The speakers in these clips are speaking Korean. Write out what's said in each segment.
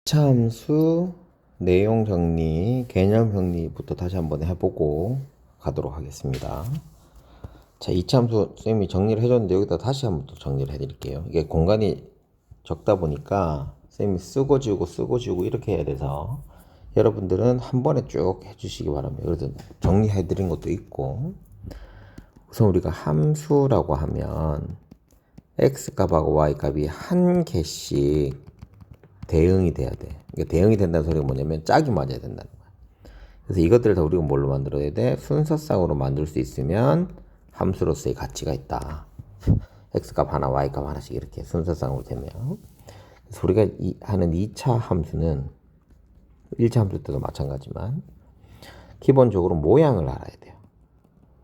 참수 내용 정리, 개념 정리부터 다시 한번 해보고 가도록 하겠습니다. 자, 이참수 선생님이 정리를 해줬는데 여기다 다시 한번 또 정리를 해드릴게요. 이게 공간이 적다 보니까 선생님이 쓰고 지우고 이렇게 해야 돼서 여러분들은 한 번에 쭉 해주시기 바랍니다. 그래서 정리해드린 것도 있고, 우선 우리가 함수라고 하면 x값하고 y값이 한 개씩 대응이 돼야 돼. 그러니까 대응이 된다는 소리가 뭐냐면 짝이 맞아야 된다는 거야. 그래서 이것들을 다 우리가 뭘로 만들어야 돼? 순서상으로 만들 수 있으면 함수로서의 가치가 있다. x값 하나, y값 하나씩 이렇게 순서상으로 되면. 그래서 우리가 하는 2차 함수는 1차 함수 때도 마찬가지지만 기본적으로 모양을 알아야 돼요.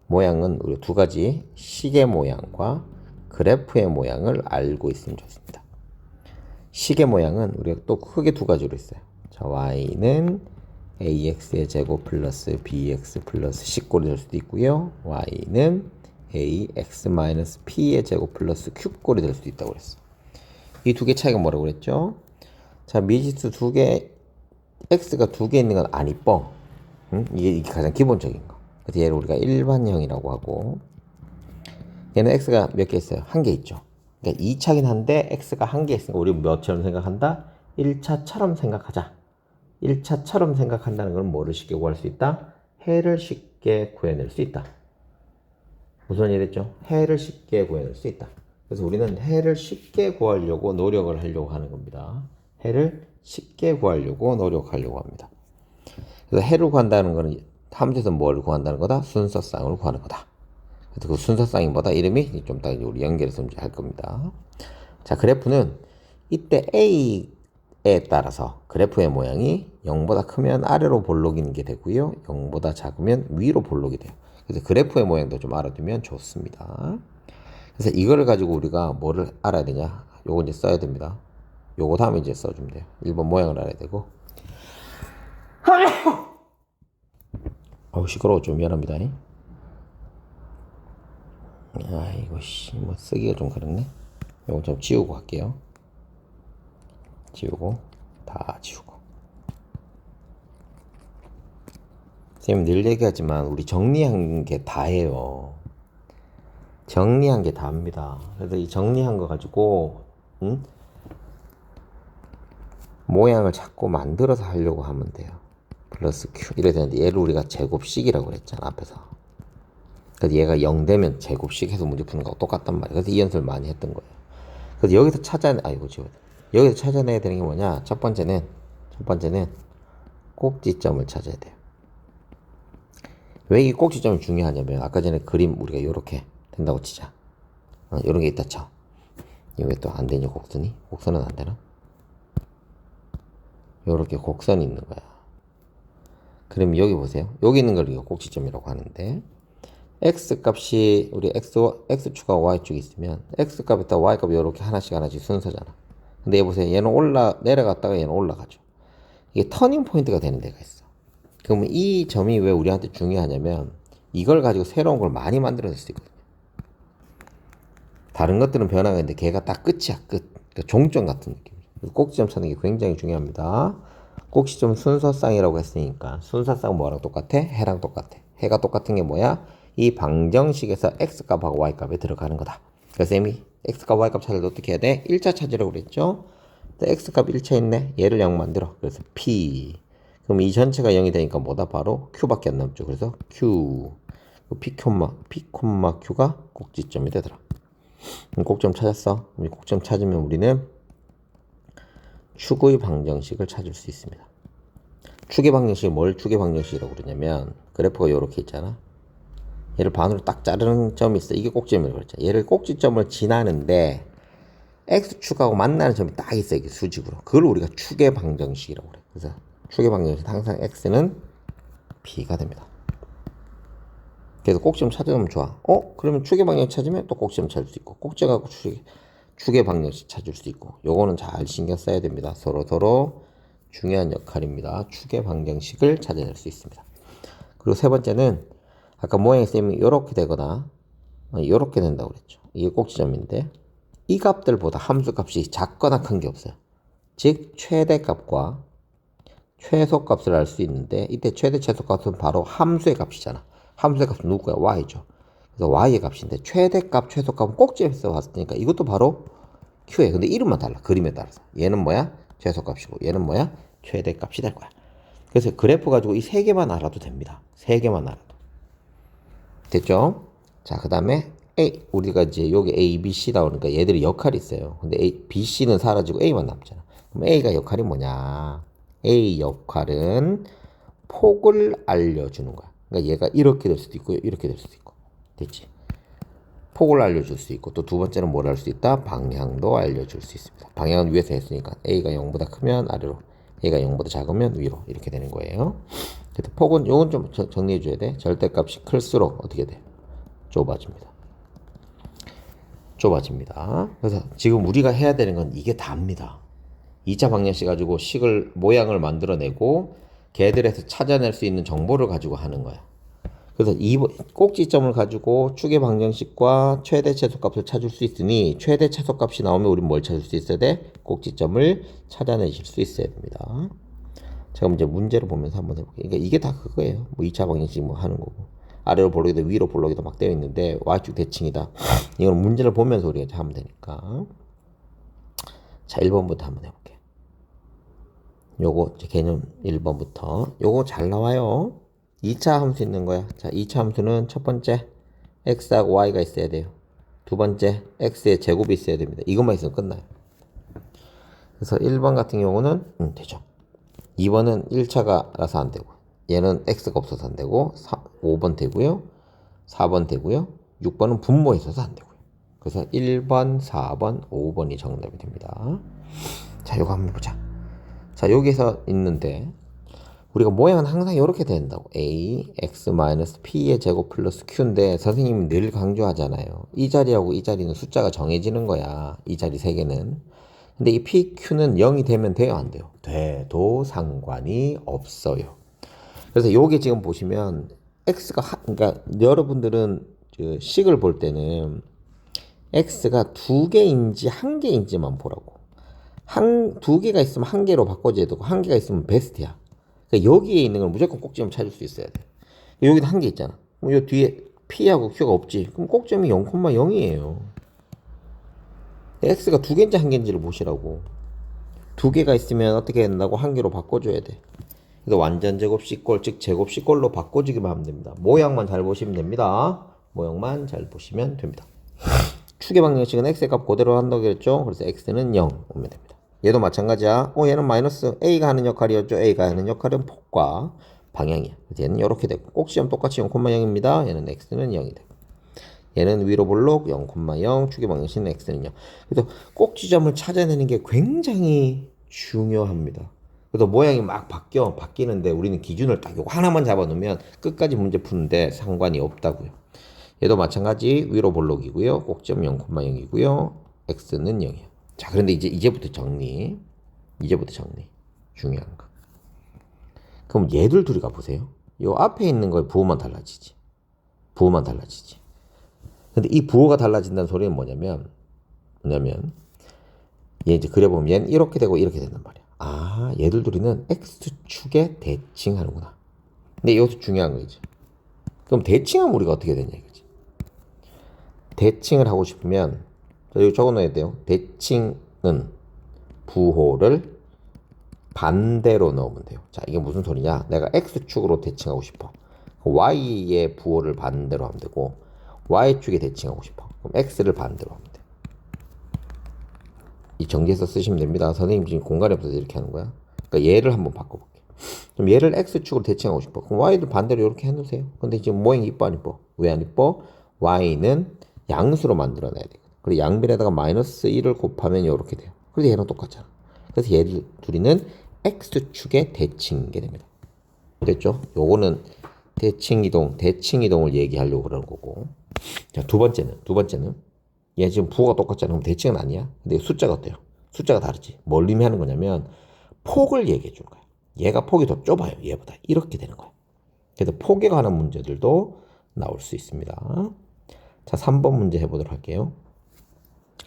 모양은 우리 두 가지 시계 모양과 그래프의 모양을 알고 있으면 좋습니다. 시계 모양은 우리가 또 크게 두 가지로 있어요. 자, y는 ax의 제곱 플러스 bx 플러스 c꼴이 될 수도 있고요. y는 ax 마이너스 p의 제곱 플러스 q꼴이 될 수도 있다고 그랬어. 이 두 개 차이가 뭐라고 그랬죠? 자, 미지수 두 개, x가 두 개 있는 건 안 이뻐. 응? 이게 가장 기본적인 거. 그래서 얘를 우리가 일반형이라고 하고, 얘는 x가 몇 개 있어요? 한 개 있죠. 그러니까 2차긴 한데 x가 한 개 있으니까 우리 몇처럼 생각한다? 1차처럼 생각하자. 1차처럼 생각한다는 건 뭐를 쉽게 구할 수 있다? 해를 쉽게 구해낼 수 있다. 무슨 얘기 됐죠? 해를 쉽게 구해낼 수 있다. 그래서 우리는 해를 쉽게 구하려고 노력을 하려고 하는 겁니다. 해를 쉽게 구하려고 노력하려고 합니다. 그래서 해를 구한다는 것은 함수에서 뭘 구한다는 거다? 순서쌍을 구하는 거다. 그래서 그 순서쌍이 뭐다? 이름이 좀 이따 우리 연결해서 할 겁니다. 자, 그래프는 이때 A에 따라서 그래프의 모양이 0보다 크면 아래로 볼록이는 게 되고요. 0보다 작으면 위로 볼록이 돼요. 그래서 그래프의 모양도 좀 알아두면 좋습니다. 그래서 이거를 가지고 우리가 뭐를 알아야 되냐? 요거 이제 써야 됩니다. 요거 다음에 이제 써주면 돼요. 1번 모양을 알아야 되고. 어우, 시끄러워. 좀 미안합니다. 아이고, 뭐 쓰기가 좀 그렇네. 요거 좀 지우고 할게요. 지우고, 다 지우고. 선생님 늘 얘기하지만 우리 정리한 게 다예요. 정리한 게 다입니다. 그래서 이 정리한 거 가지고 모양을 자꾸 만들어서 하려고 하면 돼요. 플러스 q 이래 되는데 얘를 우리가 제곱식이라고 그랬잖아 앞에서. 그래서 얘가 0 되면 제곱식 해서 문제 푸는 거하고 똑같단 말이야. 그래서 이 연습을 많이 했던 거예요. 그래서 여기서 여기서 찾아내야 되는 게 뭐냐? 첫 번째는 꼭지점을 찾아야 돼요. 왜 이 꼭지점이 중요하냐면 아까 전에 그림 우리가 이렇게 된다고 치자. 이런 게 있다 쳐. 이거 왜 또 안 되냐 곡선이? 곡선은 안 되나? 요렇게 곡선이 있는 거야. 그럼 여기 보세요. 여기 있는 걸 우리가 꼭지점이라고 하는데 x값이 우리 x축하고 y축이 있으면 x값에다 y값이 이렇게 하나씩 순서잖아. 근데 얘 보세요. 얘는 내려갔다가 얘는 올라가죠. 이게 터닝 포인트가 되는 데가 있어. 그러면 이 점이 왜 우리한테 중요하냐면 이걸 가지고 새로운 걸 많이 만들어낼 수 있거든요. 다른 것들은 변화가 있는데 걔가 딱 끝이야. 끝. 그러니까 종점 같은 느낌. 꼭지점 찾는 게 굉장히 중요합니다. 꼭지점 순서쌍이라고 했으니까 순서쌍은 뭐랑 똑같아? 해랑 똑같아. 해가 똑같은 게 뭐야? 이 방정식에서 x값하고 y값에 들어가는 거다. 그래서 쌤이 x값 y값 찾을 때 어떻게 해야 돼? 1차 찾으라고 그랬죠? x값 1차 있네. 얘를 0 만들어. 그래서 p. 그럼 이 전체가 0이 되니까 뭐다? 바로 q밖에 안 남죠. 그래서 q. p, q가 꼭지점이 되더라. 꼭지점 찾았어. 꼭지점 찾으면 우리는 축의 방정식을 찾을 수 있습니다. 축의 방정식이 뭘 축의 방정식이라고 그러냐면 그래프가 이렇게 있잖아. 얘를 반으로 딱 자르는 점이 있어. 이게 꼭지점이라고 그랬죠. 얘를 꼭지점을 지나는데 x축하고 만나는 점이 딱 있어. 이게 수직으로. 그걸 우리가 축의 방정식이라고 그래. 그래서 축의 방정식 항상 x는 b가 됩니다. 그래서 꼭지점 찾으면 좋아. 그러면 축의 방정식 찾으면 또 꼭지점 찾을 수 있고 꼭지하고 축의 방정식 찾을 수 있고 요거는 잘 신경 써야 됩니다. 서로 중요한 역할입니다. 축의 방정식을 찾아낼 수 있습니다. 그리고 세 번째는 아까 모양이 쌤이 이렇게 되거나 이렇게 된다고 그랬죠. 이게 꼭지점인데 이 값들보다 함수 값이 작거나 큰 게 없어요. 즉 최대값과 최소값을 알 수 있는데 이때 최대 최소값은 바로 함수의 값이잖아. 함수의 값은 누구야? y죠. 그래서 y의 값인데 최대값 최소값은 꼭지에서 봤으니까 이것도 바로 q에 근데 이름만 달라. 그림에 따라서 얘는 뭐야? 최소값이고 얘는 뭐야? 최대값이 될 거야. 그래서 그래프 가지고 이 세 개만 알아도 됩니다. 세 개만 알아도 됐죠? 자, 그 다음에 A, 우리가 이제 여기 A, B, C 나오니까 얘들이 역할이 있어요. 근데 A, B, C는 사라지고 A만 남잖아. 그럼 A가 역할이 뭐냐? A 역할은 폭을 알려주는 거야. 그러니까 얘가 이렇게 될 수도 있고 이렇게 될 수도 있고. 됐지? 폭을 알려줄 수 있고 또 두 번째는 뭘 알 수 있다? 방향도 알려줄 수 있습니다. 방향은 위에서 했으니까 A가 0보다 크면 아래로, A가 0보다 작으면 위로 이렇게 되는 거예요. 그래서 폭은 요건 좀 정리해 줘야 돼. 절대값이 클수록 어떻게 돼? 좁아집니다. 좁아집니다. 그래서 지금 우리가 해야 되는 건 이게 다입니다. 2차 방정식 가지고 식을 모양을 만들어내고 걔들에서 찾아낼 수 있는 정보를 가지고 하는 거야. 그래서 이 꼭지점을 가지고 축의 방정식과 최대 최소값을 찾을 수 있으니 최대 최소값이 나오면 우리는 뭘 찾을 수 있어야 돼? 꼭지점을 찾아내실 수 있어야 됩니다. 자, 그럼 이제 문제를 보면서 한번 해볼게요. 그러니까 이게 다 그거예요. 뭐 2차 방정식 뭐 하는 거고. 아래로 볼록이도 위로 볼록이도 막 되어 있는데 y축 대칭이다. 이건 문제를 보면서 우리가 하면 되니까. 자, 1번부터 한번 해볼게요. 요거 개념 1번부터. 요거 잘 나와요. 2차 함수 있는 거야. 자, 2차 함수는 첫 번째 x하고 y가 있어야 돼요. 두 번째 x의 제곱이 있어야 됩니다. 이것만 있으면 끝나요. 그래서 1번 같은 경우는 되죠. 2번은 1차가라서 안 되고 얘는 x가 없어서 안 되고 5번 되고요. 4번 되고요. 6번은 분모에 있어서 안 되고요. 그래서 1번, 4번, 5번이 정답이 됩니다. 자, 이거 한번 보자. 자, 여기서 있는데 우리가 모양은 항상 이렇게 된다고. a, x-p의 제곱 플러스 q인데 선생님이 늘 강조하잖아요. 이 자리하고 이 자리는 숫자가 정해지는 거야. 이 자리 세 개는. 근데 이 p, q는 0이 되면 돼요? 안 돼요? 돼도 상관이 없어요. 그래서 요게 지금 보시면 x가 그러니까 여러분들은 그 식을 볼 때는 x가 두 개인지 한 개인지만 보라고. 두 개가 있으면 한 개로 바꿔줘야 되고 한 개가 있으면 베스트야. 그러니까 여기에 있는 걸 무조건 꼭지점 찾을 수 있어야 돼. 여기도 한 개 있잖아. 그럼 요 뒤에 p하고 q가 없지. 그럼 꼭점이 0,0이에요. x가 두 개인지 한 개인지를 보시라고. 두 개가 있으면 어떻게 된다고? 한 개로 바꿔줘야 돼. 그래서 완전 제곱 C꼴, 즉 제곱 C꼴로 바꿔주기만 하면 됩니다. 모양만 잘 보시면 됩니다. 모양만 잘 보시면 됩니다. 축의 방정식은 x의 값 그대로 한다고 했죠. 그래서 x는 0 오면 됩니다. 얘도 마찬가지야. 얘는 마이너스 a가 하는 역할이었죠. a가 하는 역할은 폭과 방향이야. 그래서 얘는 이렇게 되고 꼭지점 똑같이 0,0입니다. 얘는 x는 0이 되고 얘는 위로 볼록 0,0 축의 방정식은 x는 0. 그래서 꼭지점을 찾아내는 게 굉장히 중요합니다. 그래서 모양이 막 바뀌는데 우리는 기준을 딱 요거 하나만 잡아놓으면 끝까지 문제 푸는데 상관이 없다고요. 얘도 마찬가지 위로 볼록이고요. 꼭지점 0,0이고요. x는 0이야. 자, 그런데 이제부터 정리. 중요한 거. 그럼 얘들 둘이 가보세요. 요 앞에 있는 거에 부호만 달라지지. 근데 이 부호가 달라진다는 소리는 뭐냐면 얘 이제 그려보면 얘는 이렇게 되고 이렇게 된단 말이야. 아, 얘들 둘이는 x축에 대칭하는구나. 근데 이것도 중요한 거지. 그럼 대칭하면 우리가 어떻게 되냐 이거지. 대칭을 하고 싶으면 여기 적어놔야 돼요. 대칭은 부호를 반대로 넣으면 돼요. 자, 이게 무슨 소리냐? 내가 x축으로 대칭하고 싶어. y의 부호를 반대로 하면 되고 y축에 대칭하고 싶어. 그럼 x를 반대로 하면 돼. 이 정리해서 쓰시면 됩니다. 선생님 지금 공간이 없어서 이렇게 하는 거야. 그러니까 얘를 한번 바꿔볼게요. 그럼 얘를 x축으로 대칭하고 싶어. 그럼 y를 반대로 이렇게 해놓으세요. 근데 지금 모양이 이뻐 안 이뻐? 왜 안 이뻐? y는 양수로 만들어놔야 돼요. 그리고 양변에다가 마이너스 1을 곱하면 이렇게 돼요. 그래서 얘랑 똑같잖아. 그래서 얘들 둘이는 x축의 대칭이 됩니다. 됐죠? 요거는 대칭이동을 얘기하려고 그러는 거고. 자, 두 번째는 얘 지금 부호가 똑같잖아. 그럼 대칭은 아니야. 근데 숫자가 어때요? 숫자가 다르지. 뭘 의미하는 거냐면 폭을 얘기해 주는 거야. 얘가 폭이 더 좁아요. 얘보다. 이렇게 되는 거야. 그래서 폭에 관한 문제들도 나올 수 있습니다. 자, 3번 문제 해보도록 할게요.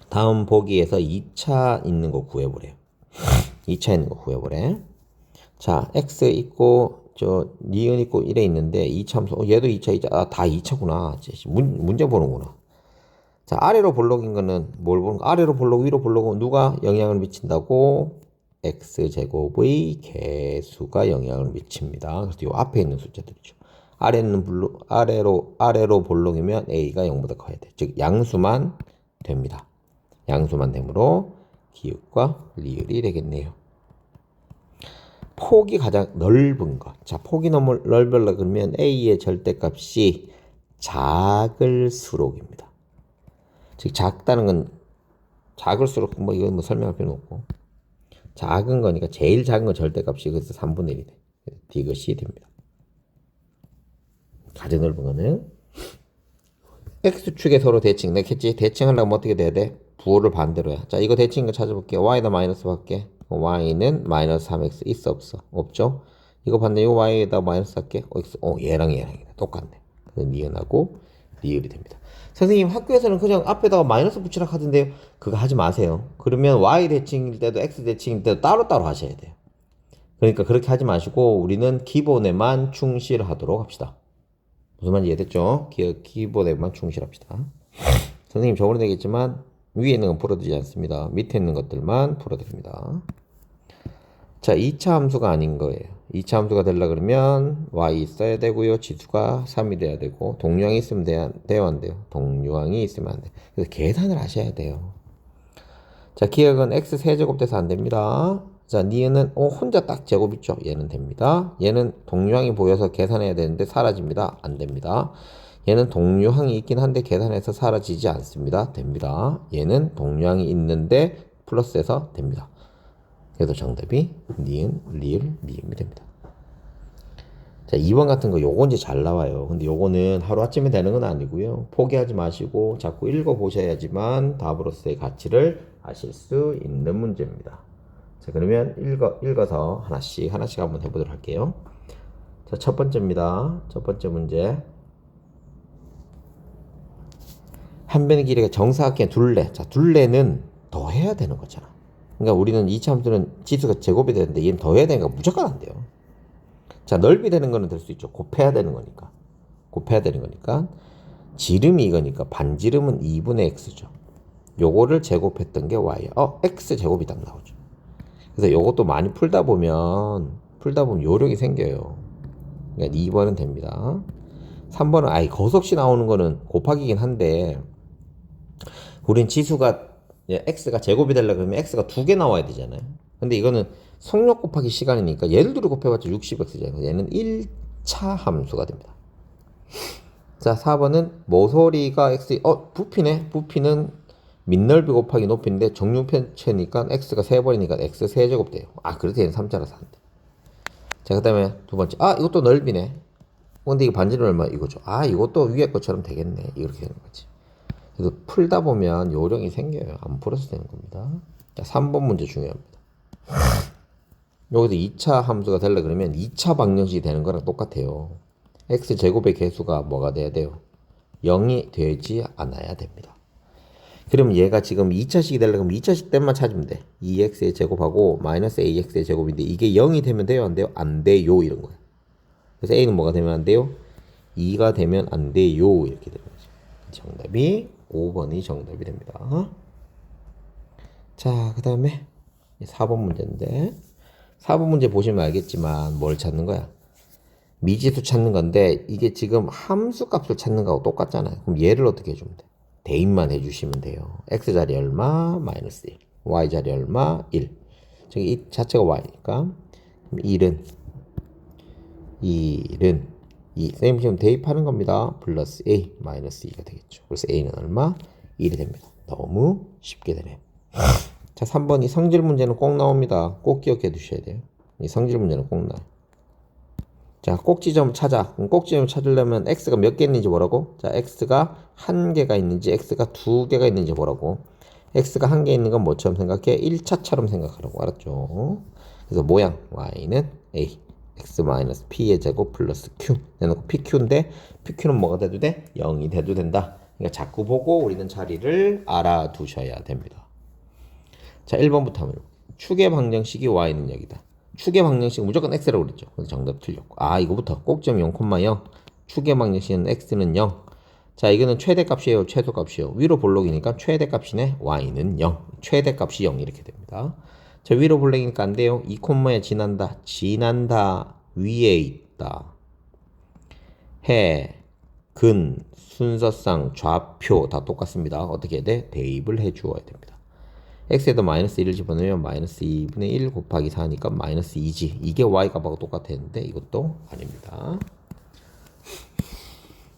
다음 보기에서 2차 있는 거 구해보래요. 2차 있는 거 구해보래. 자, x 있고 니은 있고 1에 있는데 2차 함수 얘도 2차 다 2차구나. 문제 보는구나. 자, 아래로 볼록인 거는 뭘 보는 거? 아래로 볼록 위로 볼록은 누가 영향을 미친다고? x제곱의 개수가 영향을 미칩니다. 그래서 이 앞에 있는 숫자들이죠. 아래로 볼록이면 a가 0보다 커야 돼. 즉 양수만 됩니다. 양수만 되므로 기읍과 리을이 되겠네요. 폭이 가장 넓은 것. 자, 폭이 너무 넓으려 그러면 a의 절대값이 작을수록입니다. 즉 작다는 건 작을수록 이건 뭐 설명할 필요는 없고 작은 거니까 제일 작은 건 절대값이 그래서 3분의 1이 돼. 이것이 됩니다. 가장 넓은 거는 x축에 서로 대칭. 내가 했지? 대칭하려면 어떻게 돼야 돼? 부호를 반대로 해. 자, 이거 대칭인 거 찾아볼게요. y에다 마이너스 할게. y는 마이너스 3x 있어 없어? 없죠? 이거 반대 이거 y에다 마이너스 할게. 얘랑 똑같네. 그래서 니은하고 리을이 됩니다. 선생님 학교에서는 그냥 앞에다가 마이너스 붙이라 하던데요. 그거 하지 마세요. 그러면 y 대칭일 때도 x 대칭일 때도 따로따로 하셔야 돼요. 그러니까 그렇게 하지 마시고 우리는 기본에만 충실하도록 합시다. 무슨 말인지 이해됐죠? 기본에만 충실합시다. 선생님 저번에 얘기했지만 위에 있는 건 풀어드리지 않습니다. 밑에 있는 것들만 풀어드립니다. 자, 2차 함수가 아닌 거예요. 2차 함수가 되려 그러면 y 있어야 되고요. 지수가 3이 돼야 되고 동류항이 있으면 돼요, 안 돼요? 동류항이 있으면 안 돼요. 그래서 계산을 하셔야 돼요. 자, 기억은 x 세제곱 돼서 안 됩니다. 자, 니은은 혼자 딱 제곱 있죠? 얘는 됩니다. 얘는 동류항이 보여서 계산해야 되는데 사라집니다. 안 됩니다. 얘는 동류항이 있긴 한데 계산해서 사라지지 않습니다. 됩니다. 얘는 동류항이 있는데 플러스해서 됩니다. 그래서 정답이 니은, 리을, 미음이 됩니다. 자, 2번 같은 거 요거 이제 잘 나와요. 근데 요거는 하루아침에 되는 건 아니고요. 포기하지 마시고 자꾸 읽어보셔야지만 답으로서의 가치를 아실 수 있는 문제입니다. 자, 그러면 읽어서 하나씩 한번 해보도록 할게요. 자, 첫 번째입니다. 첫 번째 문제. 한 변의 길이가 정사각형의 둘레. 자, 둘레는 더해야 되는 거잖아. 그러니까 우리는 2차 함수는 지수가 제곱이 되는데 얘는 더해야 되니까 무조건 안 돼요. 자, 넓이 되는 거는 될 수 있죠. 곱해야 되는 거니까. 지름이 이거니까 반지름은 2분의 x죠. 요거를 제곱했던 게 y야. x 제곱이 딱 나오죠. 그래서 요것도 많이 풀다 보면 요령이 생겨요. 그러니까 2번은 됩니다. 3번은 거석시 나오는 거는 곱하기긴 한데 우린 지수가 x가 제곱이 되려고 그러면 x가 2개 나와야 되잖아요. 근데 이거는 속력 곱하기 시간이니까 얘를 둘이 곱해봤자 60x잖아요. 얘는 1차 함수가 됩니다. 자, 4번은 모서리가 x 부피는 밑넓이 곱하기 높이인데 정육편체니까 x가 3번이니까 x 세제곱 돼요. 그래도 얘는 3자라서 안 돼. 자, 그 다음에 두 번째 이것도 넓이네. 근데 이거 반지름 얼마? 이거죠. 이것도 위에 것처럼 되겠네. 이렇게 되는 거지. 그래서 풀다 보면 요령이 생겨요. 안 풀어서 되는 겁니다. 자, 3번 문제 중요합니다. 여기서 2차 함수가 되려 그러면 2차 방정식이 되는 거랑 똑같아요. x제곱의 개수가 뭐가 돼야 돼요? 0이 되지 않아야 됩니다. 그러면 얘가 지금 2차식이 되려면 2차식 때만 찾으면 돼. 2x의 제곱하고 마이너스 ax의 제곱인데 이게 0이 되면 돼요? 안 돼요? 안 돼요. 이런 거예요. 그래서 a는 뭐가 되면 안 돼요? 2가 되면 안 돼요. 이렇게 되는 거죠. 정답이 5번이 정답이 됩니다. 자, 그 다음에 4번 문제인데 4번 문제 보시면 알겠지만 뭘 찾는 거야? 미지수 찾는 건데 이게 지금 함수 값을 찾는 거하고 똑같잖아요. 그럼 얘를 어떻게 해주면 돼? 대입만 해주시면 돼요. x자리 얼마? 마이너스 1. y자리 얼마? 1. 저기 이 자체가 y니까 1은 2. 선생님 지금 대입하는 겁니다. 플러스 a 마이너스 2가 되겠죠. 그래서 a는 얼마? 1이 됩니다. 너무 쉽게 되네요. 자, 3번 이 성질 문제는 꼭 나옵니다. 꼭 기억해 두셔야 돼요. 이 성질 문제는 꼭 나와요. 자, 꼭지점 찾아. 그럼 꼭지점 찾으려면 x가 몇 개 있는지 보라고? 자, x가 1개가 있는지 x가 2개가 있는지 보라고. x가 1개 있는 건 뭐처럼 생각해? 1차처럼 생각하라고. 알았죠? 그래서 모양 y는 a x-p의 제곱 플러스 q 내놓고 pq인데 pq는 뭐가 돼도 돼? 0이 돼도 된다. 그러니까 자꾸 보고 우리는 자리를 알아두셔야 됩니다. 자, 1번부터 한번 축의 방정식이 y는 0이다. 축의 방정식은 무조건 x라고 그랬죠. 그래서 정답 틀렸고. 아, 이거부터 꼭점 0,0. 축의 방정식은 x는 0. 자, 이거는 최대값이에요, 최소값이에요. 위로 볼록이니까 최대값이네. y는 0. 최대값이 0 이렇게 됩니다. 자, 위로 볼록이니까 안 돼요. 2콤마에 지난다. 지난다 위에 있다. 해, 근, 순서상, 좌표 다 똑같습니다. 어떻게 해야 돼? 대입을 해 주어야 됩니다. x에도 마이너스 1을 집어넣으면 마이너스 2분의 1 곱하기 4니까 마이너스 2지. 이게 y값하고 똑같았는데 이것도 아닙니다.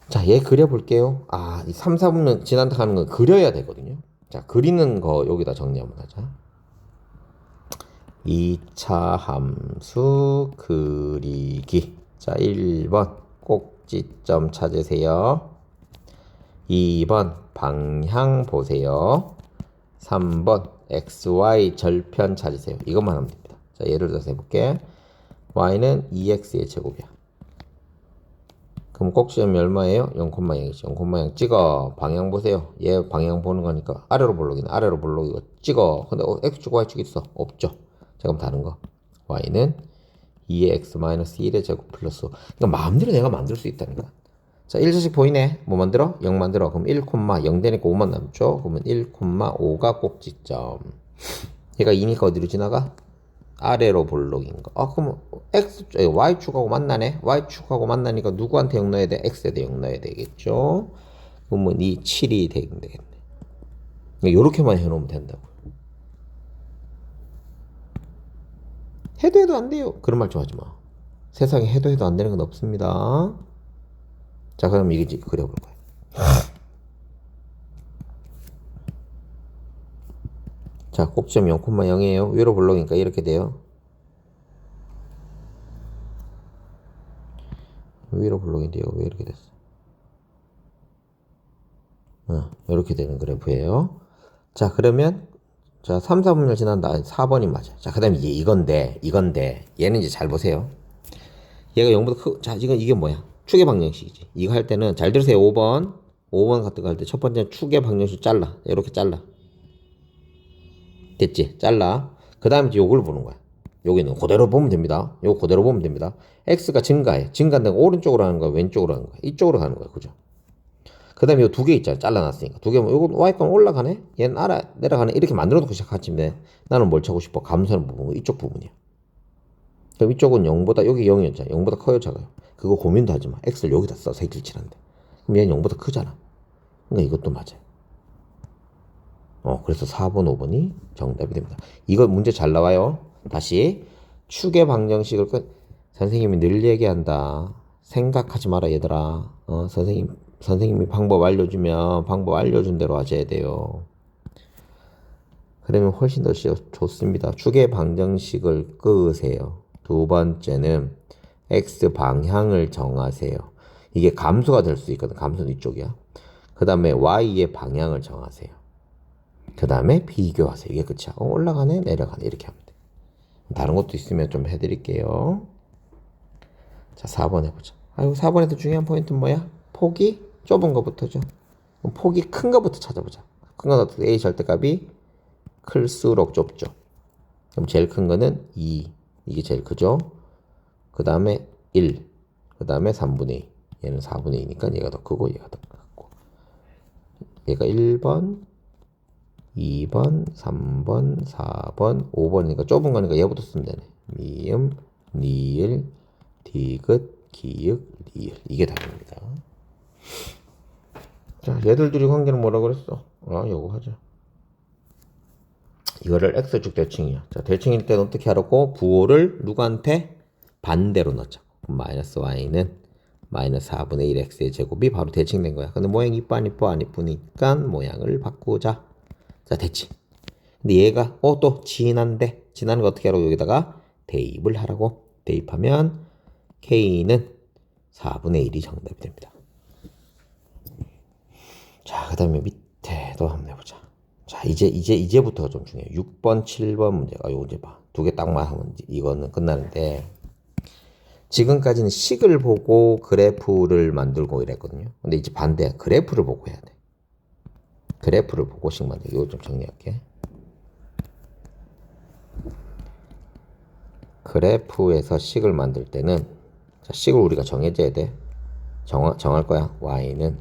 자, 얘 그려볼게요. 아, 이 3, 4분은 지난다 하는 건 그려야 되거든요. 자, 그리는 거 여기다 정리 한번 하자. 2차 함수 그리기. 자, 1번 꼭지점 찾으세요. 2번 방향 보세요. 3번 xy 절편 찾으세요. 이것만 하면 됩니다. 자, 예를 들어서 해볼게. y는 2x의 제곱이야. 그럼 꼭지점이 얼마예요? 0,0이죠. 0,0 찍어. 방향 보세요. 얘 방향 보는 거니까 아래로 볼록이네. 아래로 볼록이고 찍어. 근데 x축 y축 있어? 없죠. 자, 그럼 다른 거. y는 2의 x-1의 제곱 플러스. 그러니까 마음대로 내가 만들 수 있다는 거야. 자, 1자씩 보이네. 뭐 만들어? 0 만들어. 그럼 1,0 되니까 5만 남죠. 그러면 1,5가 꼭지점. 얘가 2니까 어디로 지나가? 아래로 볼록인 거. 아, 그럼 y축하고 만나네. y축하고 만나니까 누구한테 0 넣어야 돼? x에다 0 넣어야 되겠죠. 그러면 이 7이 되겠네. 요렇게만 해놓으면 된다고. 해도 안 돼요. 그런 말 좀 하지 마. 세상에 해도 안 되는 건 없습니다. 자, 그럼 이게 그려볼 거예요. 자, 꼭지점 0,0이에요. 위로 볼록이니까 이렇게 돼요. 위로 볼록인데요. 왜 이렇게 됐어? 이렇게 되는 그래프예요. 자, 그러면 자, 3, 4분열 지난다. 4번이 맞아요. 자, 그 다음에 이건데 얘는 이제 잘 보세요. 얘가 0보다 크고, 자, 이게 뭐야? 축의 방정식이지. 이거 할 때는 잘 들으세요. 5번 같은 거 할 때 첫 번째는 축의 방정식 잘라. 이렇게 잘라. 됐지? 잘라. 그 다음에 이제 요걸 보는 거야. 여기는 그대로 보면 됩니다. 요거 그대로 보면 됩니다. x가 증가해. 증가한다는 거 오른쪽으로 하는 거야? 왼쪽으로 하는 거야? 이쪽으로 가는 거야. 그죠? 그 다음에 요 두 개 있잖아. 잘라놨으니까. 두 개면 요거 y값 올라가네? 얘는 내려가네? 이렇게 만들어 놓고 시작하지만 나는 뭘 찾고 싶어? 감소하는 부분. 이쪽 부분이야. 그럼 이쪽은 0보다, 여기 0이었잖아. 0보다 커요, 작아요? 그거 고민도 하지 마. x를 여기다 써. 색칠칠한데. 그럼 얘는 0보다 크잖아. 그러니까 이것도 맞아요. 그래서 4번, 5번이 정답이 됩니다. 이거 문제 잘 나와요. 다시. 축의 방정식을 선생님이 늘 얘기한다. 생각하지 마라, 얘들아. 선생님이 방법 알려주면 방법 알려준 대로 하셔야 돼요. 그러면 훨씬 더 좋습니다. 축의 방정식을 끄으세요. 두 번째는 x 방향을 정하세요. 이게 감소가 될 수 있거든. 감소는 이쪽이야. 그 다음에 y의 방향을 정하세요. 그 다음에 비교하세요. 이게 끝이야. 올라가네, 내려가네. 이렇게 하면 돼. 다른 것도 있으면 좀 해드릴게요. 자, 4번 해보자. 아이고, 4번에서 중요한 포인트는 뭐야? 폭이 좁은 거부터죠. 그럼 폭이 큰 거부터 찾아보자. 큰 건 어떻게? A 절대값이 클수록 좁죠. 그럼 제일 큰 거는 2. 이게 제일 크죠. 그 다음에 1. 그 다음에 3분의 2. 얘는 4분의 2니까 얘가 더 크고 얘가 더 크고. 얘가 1번, 2번, 3번, 4번, 5번이니까 좁은 거니까 얘부터 쓰면 되네. 미음, 니을, 디귿, 기역, 리을. 이게 답입니다. 자, 얘들 둘이 관계는 뭐라 그랬어? 요거 하자. 이거를 x축 대칭이야. 자, 대칭일 때는 어떻게 하라고? 부호를 누구한테? 반대로 넣자. 그럼 마이너스 y는 마이너스 4분의 1 x의 제곱이 바로 대칭된 거야. 근데 모양이 이뻐 안 이뻐? 안 이쁘니까 모양을 바꾸자. 자, 됐지. 근데 얘가 또 진한데 진한 거 어떻게 하라고? 여기다가 대입을 하라고. 대입하면 k는 4분의 1이 정답이 됩니다. 자, 그 다음에 밑에도 한번 해보자. 자, 이제부터가 좀 중요해. 6번, 7번 문제가 요 이제 봐. 두 개 딱만 하면 이거는 끝나는데, 지금까지는 식을 보고 그래프를 만들고 이랬거든요. 근데 이제 반대야. 그래프를 보고 해야 돼. 그래프를 보고 식 만들기. 이거 좀 정리할게. 그래프에서 식을 만들 때는 자, 식을 우리가 정해줘야 돼. 정할 거야. y는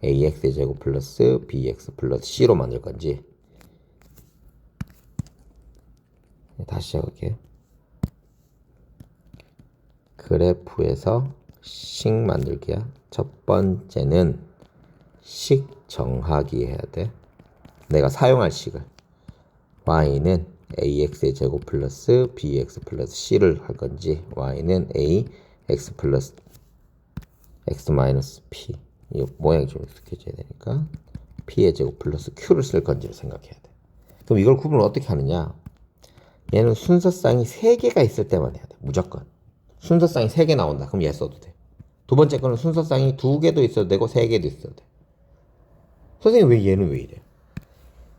ax의 제곱 플러스 bx 플러스 c로 만들 건지. 다시 시작할게. 그래프에서 식 만들기야. 첫 번째는 식 정하기 해야 돼. 내가 사용할 식을 y는 ax의 제곱 플러스 bx 플러스 c를 할 건지 y는 a x 플러스 x 마이너스 p 이 모양이 좀 익숙해져야 되니까 p의 제곱 플러스 q를 쓸 건지를 생각해야 돼. 그럼 이걸 구분을 어떻게 하느냐? 얘는 순서쌍이 3개가 있을 때만 해야 돼. 무조건. 순서쌍이 3개 나온다. 그럼 얘 써도 돼. 두 번째 거는 순서쌍이 2개도 있어도 되고 3개도 있어도 돼. 선생님 왜 얘는 왜 이래?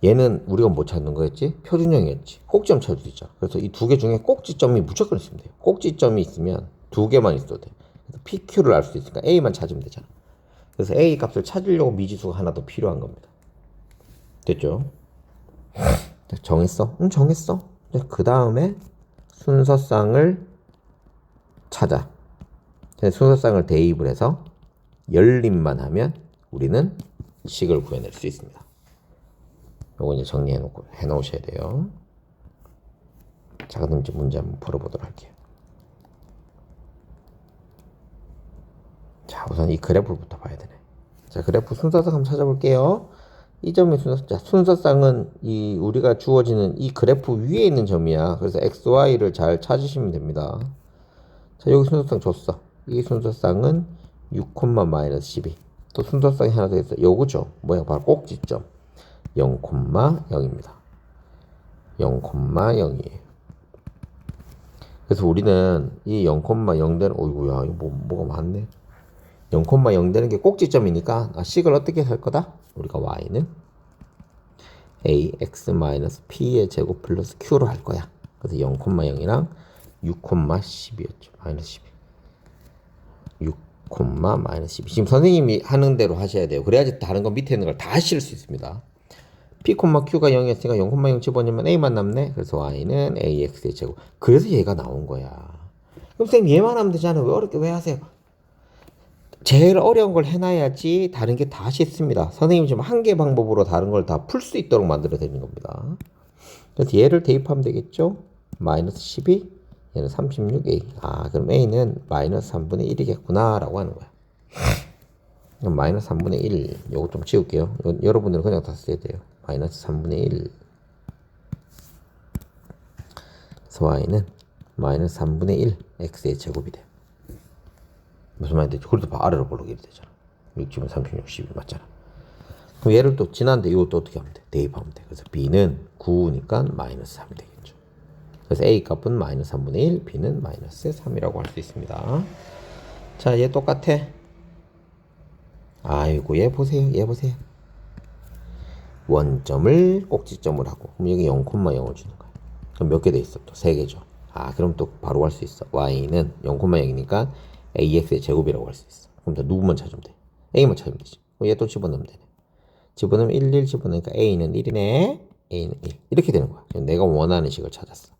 얘는 우리가 못 찾는 거였지? 표준형이었지. 꼭지점 찾을 수 있죠. 그래서 이 2개 중에 꼭지점이 무조건 있으면 돼요. 꼭지점이 있으면 2개만 있어도 돼. 그래서 PQ를 알 수 있으니까 A만 찾으면 되잖아. 그래서 A 값을 찾으려고 미지수가 하나 더 필요한 겁니다. 됐죠? 정했어? 응, 정했어. 그 다음에 순서쌍을 찾아. 순서쌍을 대입을 해서 열림만 하면 우리는 식을 구해낼 수 있습니다. 요거 이제 정리해 놓으셔야 돼요. 자, 그럼 이제 문제 한번 풀어보도록 할게요. 자, 우선 이 그래프부터 봐야 되네. 자, 그래프 순서쌍 한번 찾아볼게요. 이 점이 순서쌍은 이 우리가 주어지는 이 그래프 위에 있는 점이야. 그래서 XY를 잘 찾으시면 됩니다. 자, 여기 순서쌍 줬어. 이 순서쌍은 6,-12. 또 순서쌍이 하나 더 있어. 요거죠. 뭐야? 바로 꼭지점. 0,0입니다. 0,0이에요. 그래서 우리는 이 0,0 되는, 어이구야, 이거 뭐가 많네. 0,0 되는 게 꼭지점이니까, 식을 어떻게 할 거다? 우리가 y는 ax-p의 제곱 플러스 q로 할 거야. 그래서 0,0이랑 6,12였죠. 마이너스 12. 6,-12. 지금 선생님이 하는 대로 하셔야 돼요. 그래야지 다른 거 밑에 있는 걸 다 실 수 있습니다. p,q가 0이었으니까 0,0 집어넣으면 a만 남네. 그래서 y는 ax의 제곱. 그래서 얘가 나온 거야. 그럼 선생님 얘만 하면 되잖아요. 왜 어렵게 왜 하세요? 제일 어려운 걸 해놔야지 다른 게 다 쉽습니다. 선생님이 지금 한 개 방법으로 다른 걸 다 풀 수 있도록 만들어 드리는 겁니다. 그래서 얘를 대입하면 되겠죠? 마이너스 12, 얘는 36a. 아, 그럼 a는 마이너스 3분의 1이겠구나 라고 하는 거야. 그럼 마이너스 3분의 1, 요거 좀 지울게요. 여러분들은 그냥 다 써야 돼요. 마이너스 3분의 1. 그래서 y는 마이너스 3분의 1 x의 제곱이 돼. 무슨 말이 되죠? 그래도 아래로 볼록이 되잖아. 6집은 36, 12 맞잖아. 그럼 얘를 또 지난데 이것도 어떻게 하면 돼? 대입하면 돼. 그래서 b는 9니까 마이너스 3이 되겠죠. 그래서 a 값은 마이너스 3분의 1, b는 마이너스 3이라고 할 수 있습니다. 자, 얘 똑같아. 아이고, 얘 보세요. 얘 보세요. 원점을 꼭지점을 하고, 그럼 여기 0,0을 주는 거야. 그럼 몇 개 돼 있어? 또 3개죠. 아, 그럼 또 바로 할 수 있어. y는 0,0이니까 ax의 제곱이라고 할 수 있어. 그럼 또 누구만 찾으면 돼? a만 찾으면 되지. 얘 또 집어넣으면 되네. 집어넣으면 1 집어넣으니까 a는 1이네. a는 1. 이렇게 되는 거야. 내가 원하는 식을 찾았어.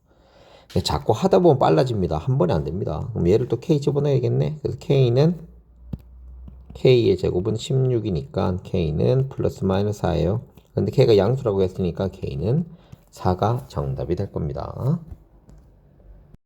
자꾸 하다 보면 빨라집니다. 한 번에 안 됩니다. 그럼 얘를 또 k 집어넣어야겠네. 그래서 k의 제곱은 16이니까 k는 플러스 마이너스 4예요. 근데 k가 양수라고 했으니까 k는 4가 정답이 될 겁니다.